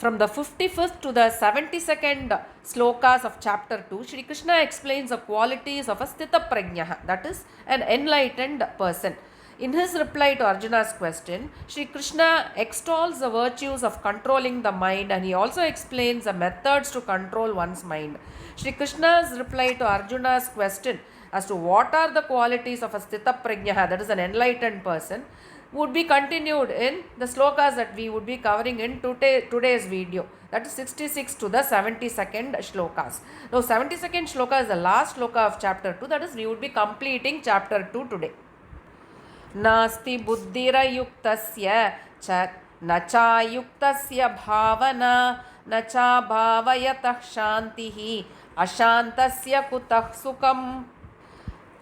From the 55th to the 72nd slokas of chapter 2, Shri Krishna explains the qualities of a Sthithapragya, that is, an enlightened person. In his reply to Arjuna's question, Shri Krishna extols the virtues of controlling the mind, and he also explains the methods to control one's mind. Shri Krishna's reply to Arjuna's question as to what are the qualities of a Sthithapragya, that is, an enlightened person, would be continued in the slokas that we would be covering in today's video, that is 66 to the 72nd shlokas. Now 72nd shloka is the last shloka of chapter 2, that is, we would be completing chapter 2 today. Nasti buddhirayuktasya cha nachayuktasya bhavana nacha bhavayatah shantihi ashantasya kutah sukham.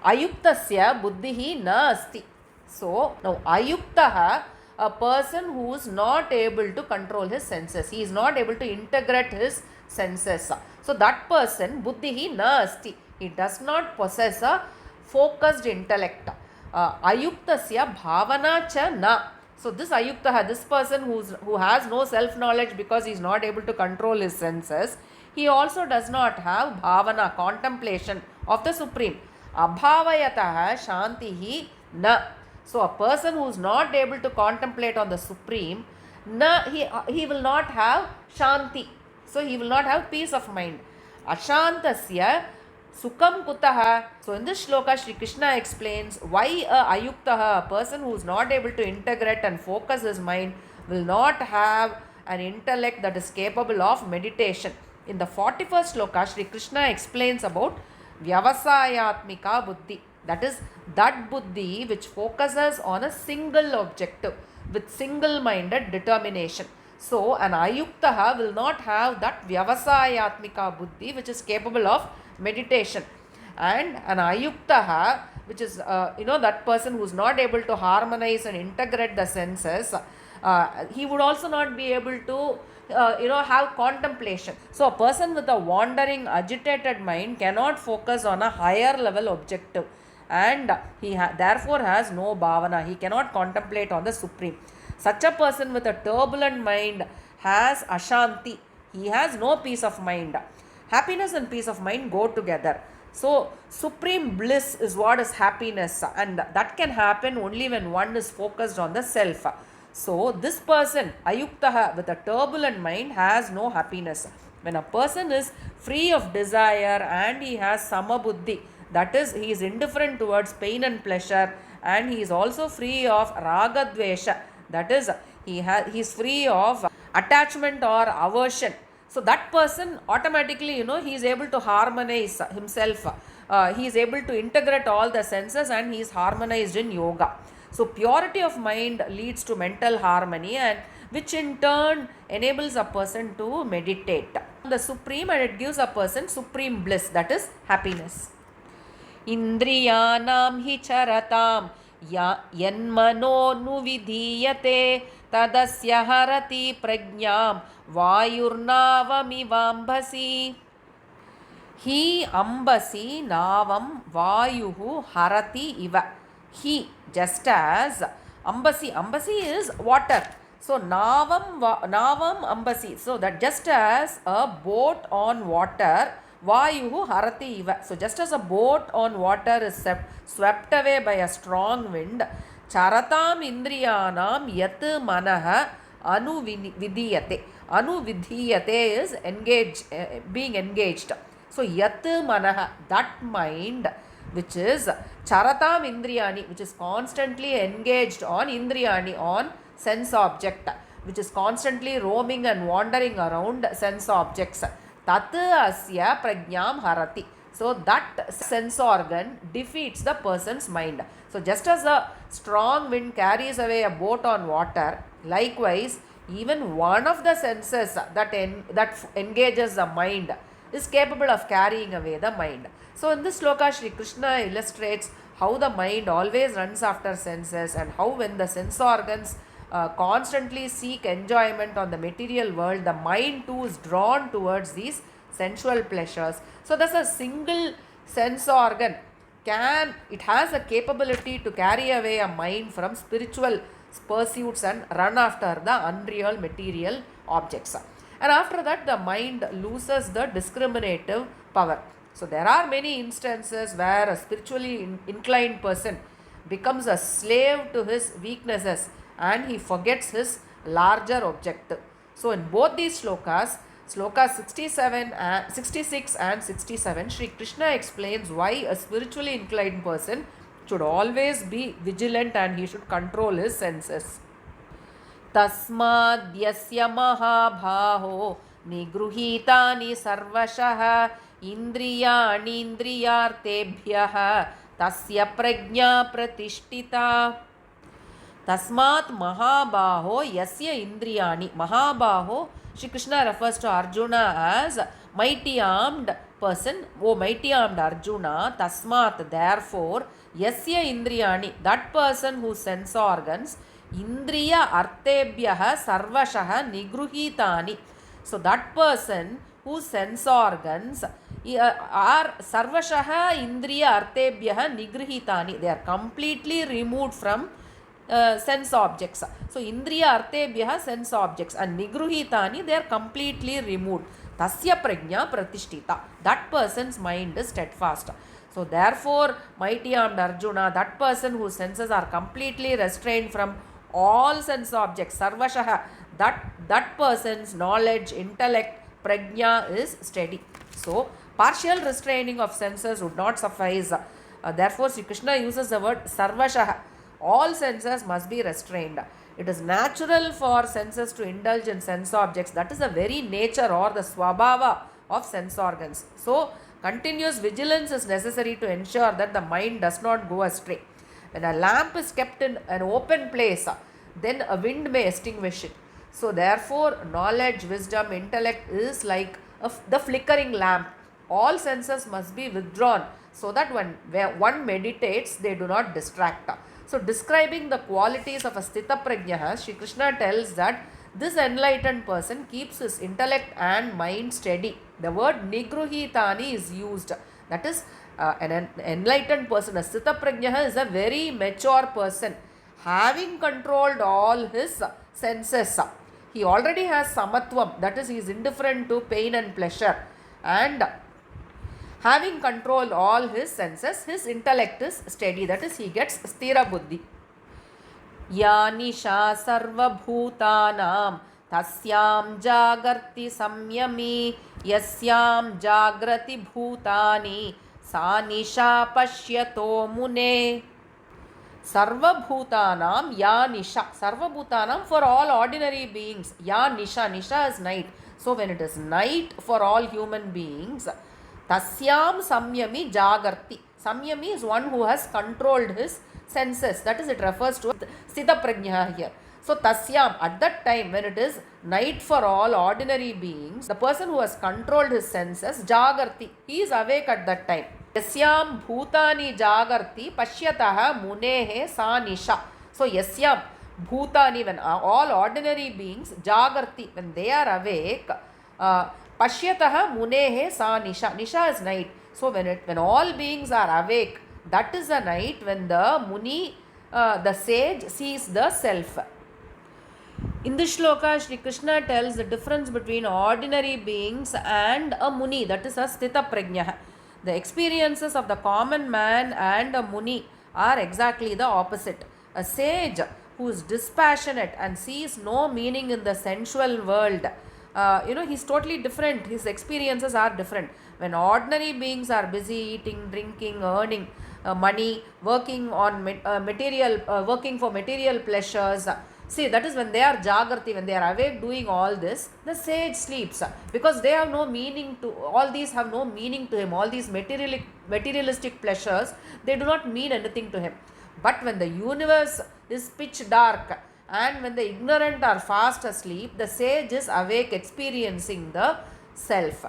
Ayuktasya buddhihi nasti. So, now ayuktaha, a person who is not able to control his senses. He is not able to integrate his senses. So, that person, buddhihi nasti. He does not possess a focused intellect. Ayuktasya bhavana cha na. So, this ayuktaha, this person who has no self-knowledge because he is not able to control his senses, he also does not have bhavana, contemplation of the Supreme. Abhavayataha shantihi na. So, a person who is not able to contemplate on the Supreme, he will not have shanti. So, he will not have peace of mind. Ashantasya sukham kutaha. So, in this shloka, Shri Krishna explains why a ayuktaha, a person who is not able to integrate and focus his mind, will not have an intellect that is capable of meditation. In the 41st shloka, Shri Krishna explains about vyavasayatmika buddhi. That is, that buddhi which focuses on a single objective with single-minded determination. So, an ayuktaha will not have that vyavasayatmika buddhi which is capable of meditation. And an ayuktaha, which is, that person who is not able to harmonize and integrate the senses, he would also not be able to have contemplation. So, a person with a wandering, agitated mind cannot focus on a higher level objective, and he therefore has no bhavana. He cannot contemplate on the Supreme. Such a person with a turbulent mind has ashanti. He has no peace of mind. Happiness and peace of mind go together. So, supreme bliss is what is happiness, and that can happen only when one is focused on the self. So, this person, ayuktaha, with a turbulent mind, has no happiness. When a person is free of desire and he has samabuddhi, that is, he is indifferent towards pain and pleasure, and he is also free of ragadvesha, that is, he is free of attachment or aversion. So, that person automatically, he is able to harmonize himself. He is able to integrate all the senses, and he is harmonized in yoga. So, purity of mind leads to mental harmony, and which in turn enables a person to meditate the Supreme, and it gives a person supreme bliss, that is happiness. Indriyanam hi charatam yanmano nuvidhiyate tadasya harati prajnam vayurnavamivambasi. He ambasi navam vayuhu harati iva. He, just as ambasi is water. So, navam ambasi. So, that just as a boat on water, vayuhu harati iva. So, just as a boat on water is swept away by a strong wind, charatam indriyanam yat manaha anuvidhiyate. Anuvidhiyate is being engaged. So, yat manaha, that mind which is charatam indriyani, which is constantly engaged on indriyani, on sense object, which is constantly roaming and wandering around sense objects. Tat asya prajnam harati. So, that sense organ defeats the person's mind. So, just as a strong wind carries away a boat on water, likewise, even one of the senses that engages the mind is capable of carrying away the mind. So, in this sloka, Shri Krishna illustrates how the mind always runs after senses, and how when the sense organs constantly seek enjoyment on the material world, the mind too is drawn towards these sensual pleasures. So, thus a single sense organ it has a capability to carry away a mind from spiritual pursuits and run after the unreal material objects. and after that the mind loses the discriminative power. So there are many instances where a spiritually inclined person becomes a slave to his weaknesses and he forgets his larger objective. So in both these slokas, slokas 66 and 67, Sri Krishna explains why a spiritually inclined person should always be vigilant and he should control his senses. तस्माद्यस्य महाभाहो निगृहीतानि सर्वशः इन्द्रियाणीन्द्रियार्थेभ्यः तस्य प्रज्ञा प्रतिष्ठिता. Tasmat Mahabaho Yasya Indriyani. Mahabaho, Shri Krishna refers to Arjuna as mighty armed person. Oh, mighty armed Arjuna. Tasmat, therefore, Yasya Indriyani. That person whose sense organs, Indriya Artebhyaha Sarvashaha Nigruhitani. So, that person whose sense organs are Sarvashaha Indriya Artebhyaha Nigruhitani. They are completely removed from sense objects. So Indriya Artebhyaha sense objects and Nigruhitani, they are completely removed. Tasya Prajna Pratishtita. That person's mind is steadfast. So therefore, mighty armed Arjuna, that person whose senses are completely restrained from all sense objects, Sarvashaha, that person's knowledge, intellect, Prajna is steady. So partial restraining of senses would not suffice. Therefore, Sri Krishna uses the word Sarvashaha. All senses must be restrained. It is natural for senses to indulge in sense objects. That is the very nature or the swabhava of sense organs. So, continuous vigilance is necessary to ensure that the mind does not go astray. When a lamp is kept in an open place, then a wind may extinguish it. So, therefore, knowledge, wisdom, intellect is like the flickering lamp. All senses must be withdrawn so that when one meditates, they do not distract. So, describing the qualities of a Sthithapragya, Shri Krishna tells that this enlightened person keeps his intellect and mind steady. The word Nigruhitani is used. That is, an enlightened person, a Sthithapragya is a very mature person, having controlled all his senses. He already has samatvam, that is, he is indifferent to pain and pleasure. And having controlled all his senses, his intellect is steady. That is, he gets sthira buddhi. Ya nisha sarva bhutanam tasyam jagarti samyami yasyam jagrati bhutani sa nisha pashyato mune. Sarva bhutanam ya nisha. Sarva bhutanam for all ordinary beings. Ya nisha. Nisha is night. So when it is night for all human beings, Tasyam samyami jagarti. Samyami is one who has controlled his senses. That is, it refers to Sthithapragya here. So, tasyam, at that time when it is night for all ordinary beings, the person who has controlled his senses, jagarti, he is awake at that time. Yasyam bhutani jagarti pashyataha munehe sa nisha. So, yasyam bhutani, when all ordinary beings, jagarti, when they are awake, Pashyataha munehe sa nisha. Nisha is night. So when all beings are awake, that is the night when the Muni, the sage, sees the self. In this shloka, Shri Krishna tells the difference between ordinary beings and a Muni, that is a Sthithapragya. The experiences of the common man and a Muni are exactly the opposite. A sage who is dispassionate and sees no meaning in the sensual world, he's totally different. His experiences are different. When ordinary beings are busy eating, drinking, earning money, working on working for material pleasures, see, that is when they are jagrati, when they are awake doing all this, the sage sleeps because they have no meaning to, all these have no meaning to him. All these materialistic pleasures, they do not mean anything to him. But when the universe is pitch dark, and when the ignorant are fast asleep, the sage is awake experiencing the self.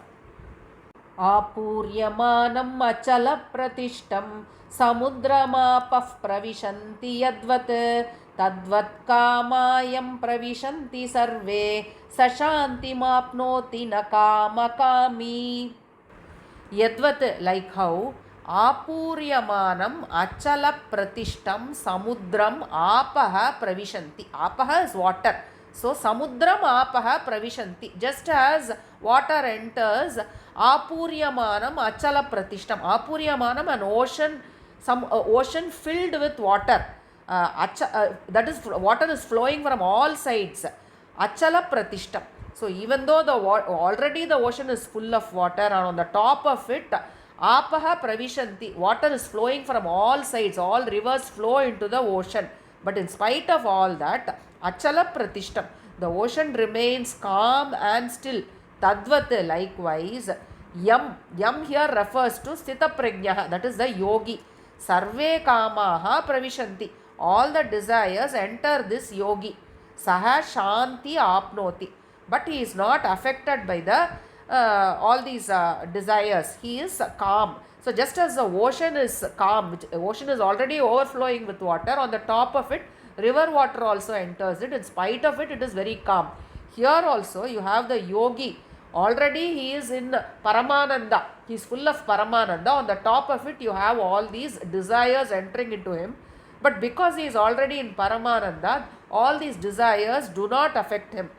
Apuryamanam achala pratishtam samudramapah pravishanti yadvat tadvat kamayam pravishanti sarve sashanti mapnoti nakamakami. Yadvat, like how Apuryamanam achala pratishtam samudram apaha pravishanti. Apaha is water. So samudram apaha pravishanti. Just as water enters apuryamanam achala pratishtam. Apuryamanam, an ocean, some ocean filled with water. That is, water is flowing from all sides. Achala pratishtam. So even though already the ocean is full of water, and on the top of it, apaha pravishanti, water is flowing from all sides, all rivers flow into the ocean. But in spite of all that, achala pratishtam, the ocean remains calm and still. Tadvat, likewise, yam here refers to Sthithapragya, that is the yogi. Sarve kamaha pravishanti, all the desires enter this yogi. Saha shanti apnoti, but he is not affected by the all these desires. He is calm. So just as the ocean is calm, which ocean is already overflowing with water, on the top of it river water also enters it. In spite of it, it is very calm. Here also you have the yogi. Already he is in Paramananda. He is full of Paramananda. On the top of it you have all these desires entering into him. But because he is already in Paramananda, all these desires do not affect him.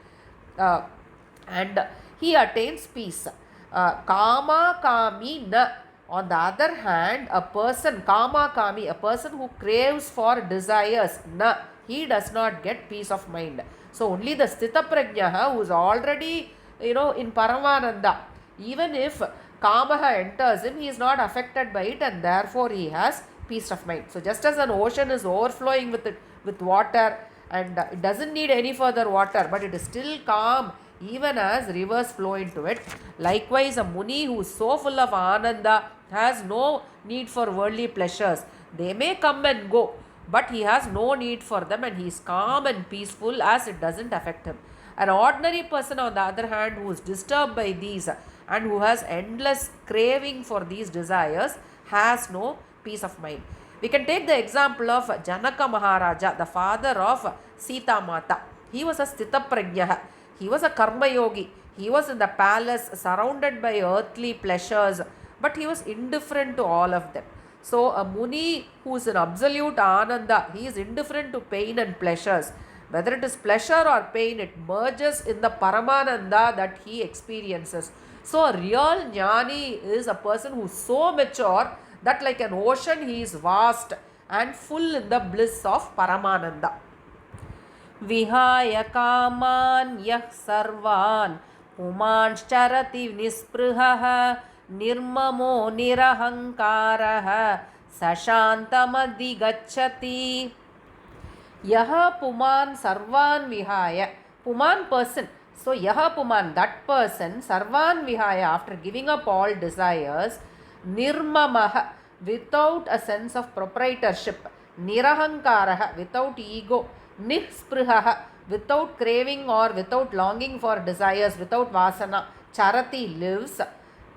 And he attains peace. Kama kami na. On the other hand, a person, kama kami, a person who craves for desires, na, he does not get peace of mind. So only the Sthithapragya, who is already, in Paramananda, even if kamaha enters him, he is not affected by it, and therefore he has peace of mind. So just as an ocean is overflowing with water, and it doesn't need any further water, but it is still calm even as rivers flow into it. Likewise, a Muni who is so full of Ananda has no need for worldly pleasures. They may come and go, but he has no need for them, and he is calm and peaceful as it doesn't affect him. An ordinary person, on the other hand, who is disturbed by these and who has endless craving for these desires, has no peace of mind. We can take the example of Janaka Maharaja, the father of Sita Mata. He was a Sthithapragya. He was a karma yogi. He was in the palace surrounded by earthly pleasures, but he was indifferent to all of them. So a Muni who is in absolute Ananda, he is indifferent to pain and pleasures. Whether it is pleasure or pain, it merges in the Paramananda that he experiences. So a real Jnani is a person who is so mature that like an ocean he is vast and full in the bliss of Paramananda. Vihaya kaman yah sarvan pumanscharati nisprihah nirmamo nirahankarah sashantamadi gacchati. Yaha puman sarvan vihaya. Puman, person. So yaha puman, that person, sarvan vihaya, after giving up all desires, nirmamah, without a sense of proprietorship, nirahankarah, without ego, nisprihah, without craving or without longing for desires, without vasana, charati, lives,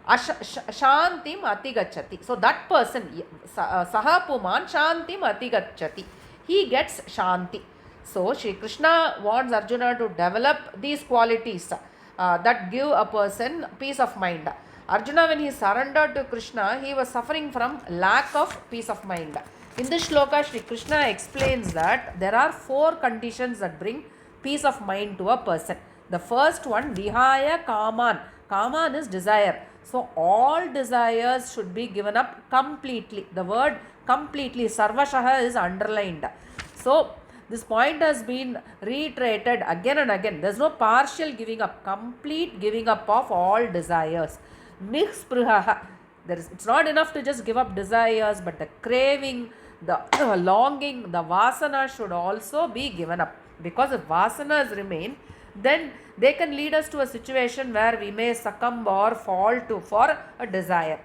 shantim atigachati. So that person, saha puman shantim atigachati, he gets shanti. So Shri Krishna wants Arjuna to develop these qualities that give a person peace of mind. Arjuna, when he surrendered to Krishna, he was suffering from lack of peace of mind. In this shloka, Shri Krishna explains that there are 4 conditions that bring peace of mind to a person. The first one, vihaya kaman. Kaman is desire. So all desires should be given up completely. The word completely, sarvashaha, is underlined. So this point has been reiterated again and again. There is no partial giving up, complete giving up of all desires. Nisprihaha. It's not enough to just give up desires, but the craving, the longing, the vasana should also be given up. Because if vasanas remain, then they can lead us to a situation where we may succumb or fall for a desire.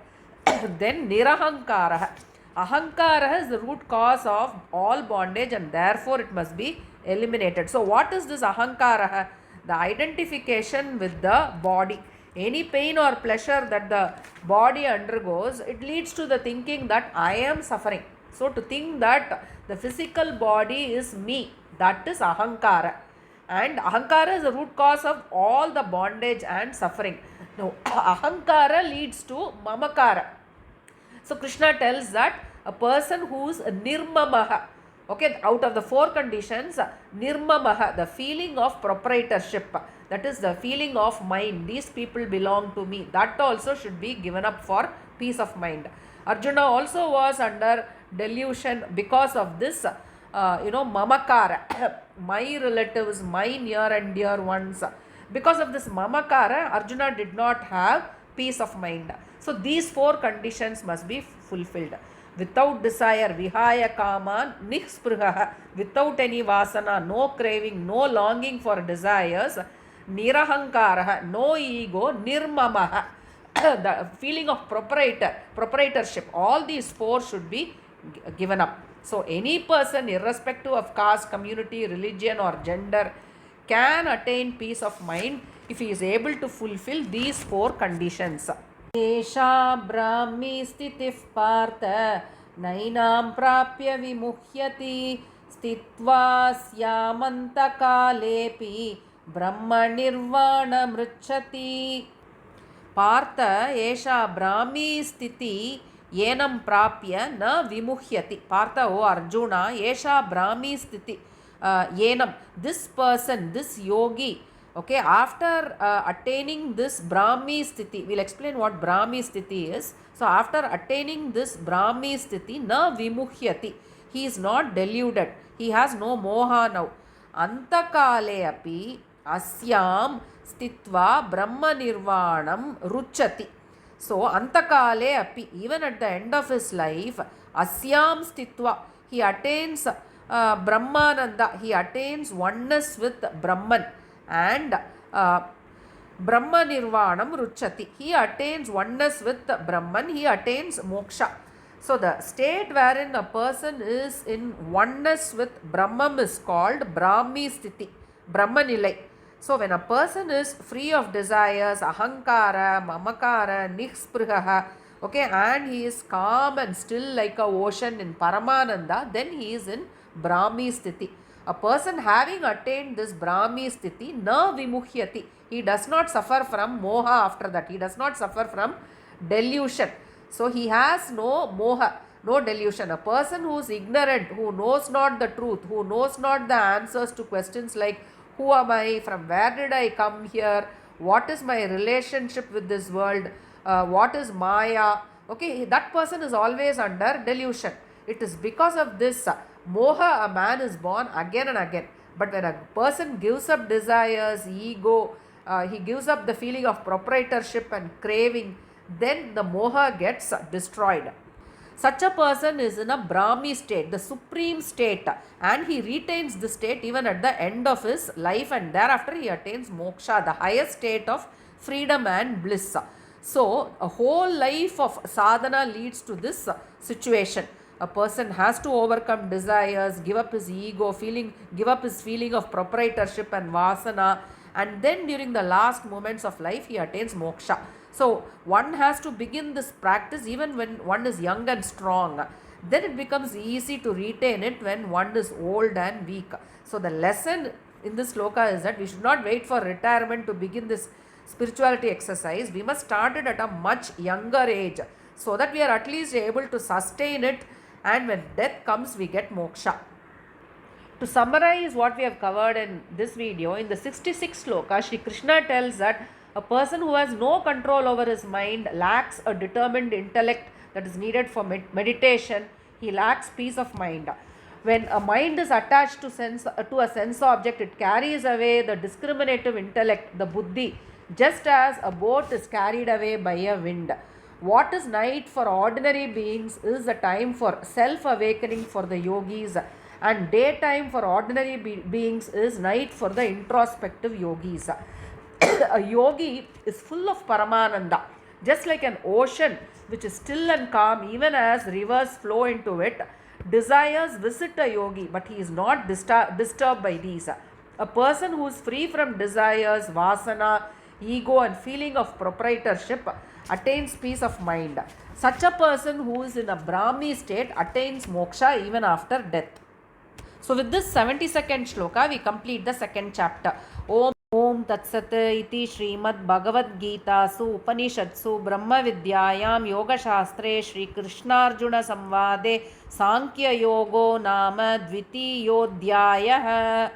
Then nirahankara. Ahankara is the root cause of all bondage, and therefore it must be eliminated. So what is this ahankara? The identification with the body. Any pain or pleasure that the body undergoes, it leads to the thinking that I am suffering. So to think that the physical body is me, that is ahankara. And ahankara is the root cause of all the bondage and suffering. Now, ahankara leads to mamakara. So Krishna tells that a person who is nirmamaha, Okay, out of the 4 conditions, nirmamaha, the feeling of proprietorship, that is the feeling of mind, these people belong to me, that also should be given up for peace of mind. Arjuna also was under delusion because of this, mamakara, my relatives, my near and dear ones. Because of this mamakara, Arjuna did not have peace of mind. So these 4 conditions must be fulfilled. Without desire, vihaya kaman, nihspriha, without any vasana, no craving, no longing for desires, nirahankara, no ego, nirmamaha, the feeling of proprietorship, all these 4 should be given up. So any person, irrespective of caste, community, religion or gender, can attain peace of mind if he is able to fulfill these 4 conditions. एषा ब्राह्मी स्थितिः पार्थ नैनां प्राप्य विमुह्यति स्थित्वा स्यामन्तकालेऽपि ब्रह्मनिर्वाणमृच्छति. पार्थ एषा ब्राह्मी स्थिति येनं प्राप्य न विमुह्यति. पार्थ, ओ अर्जुना, एषा ब्राह्मी स्थिति येनं, this person, this yogi, okay, after attaining this Brahmi sthiti, we'll explain what Brahmi sthiti is. So after attaining this Brahmi sthiti, na vimuhyati, he is not deluded, he has no moha now. Antakale api asyam sthitva brahma nirvanam ruchati. So antakale api, even at the end of his life, asyam sthitva, he attains brahmananda, he attains oneness with Brahman, and Brahma Nirvanam Ruchati. He attains oneness with Brahman, he attains moksha. So the state wherein a person is in oneness with Brahman is called Brahmi Sthiti, Brahmanilai. So when a person is free of desires, ahankara, mamakara, nihspriha, okay, and he is calm and still like a ocean in Paramananda, then he is in Brahmi Sthiti. A person having attained this Brahmi Sthiti, na vimuhyati, he does not suffer from moha after that, he does not suffer from delusion. So he has no moha, no delusion. A person who is ignorant, who knows not the truth, who knows not the answers to questions like who am I, from where did I come here, what is my relationship with this world, what is Maya, okay, that person is always under delusion. It is because of this moha a man is born again and again. But when a person gives up desires, ego, he gives up the feeling of proprietorship and craving, then the moha gets destroyed. Such a person is in a Brahmi state, the supreme state, and he retains the state even at the end of his life, and thereafter he attains moksha, the highest state of freedom and bliss. So a whole life of sadhana leads to this situation. A person has to overcome desires, give up his ego, give up his feeling of proprietorship and vasana, and then during the last moments of life he attains moksha. So one has to begin this practice even when one is young and strong. Then it becomes easy to retain it when one is old and weak. So the lesson in this sloka is that we should not wait for retirement to begin this spirituality exercise. We must start it at a much younger age so that we are at least able to sustain it, and when death comes we get moksha. To summarize what we have covered in this video, in the 66th sloka, Shri Krishna tells that a person who has no control over his mind lacks a determined intellect that is needed for meditation. He lacks peace of mind. When a mind is attached to a sense object, it carries away the discriminative intellect, the buddhi, just as a boat is carried away by a wind. What is night for ordinary beings is a time for self-awakening for the yogis, and daytime for ordinary beings is night for the introspective yogis. A yogi is full of Paramananda, just like an ocean which is still and calm even as rivers flow into it. Desires visit a yogi, but he is not disturbed by these. A person who is free from desires, vasana, ego and feeling of proprietorship attains peace of mind. Such a person who is in a Brahmi state attains moksha even after death. So with this 72nd shloka, we complete the second chapter. Om Om Tat Sat iti Srimad Bhagavad Gita Su Upanishadsu Brahma Vidyayam Yoga Shastre Shri Krishna Arjuna Samvade Sankya Yogo Nama Dvitiyodhyayah.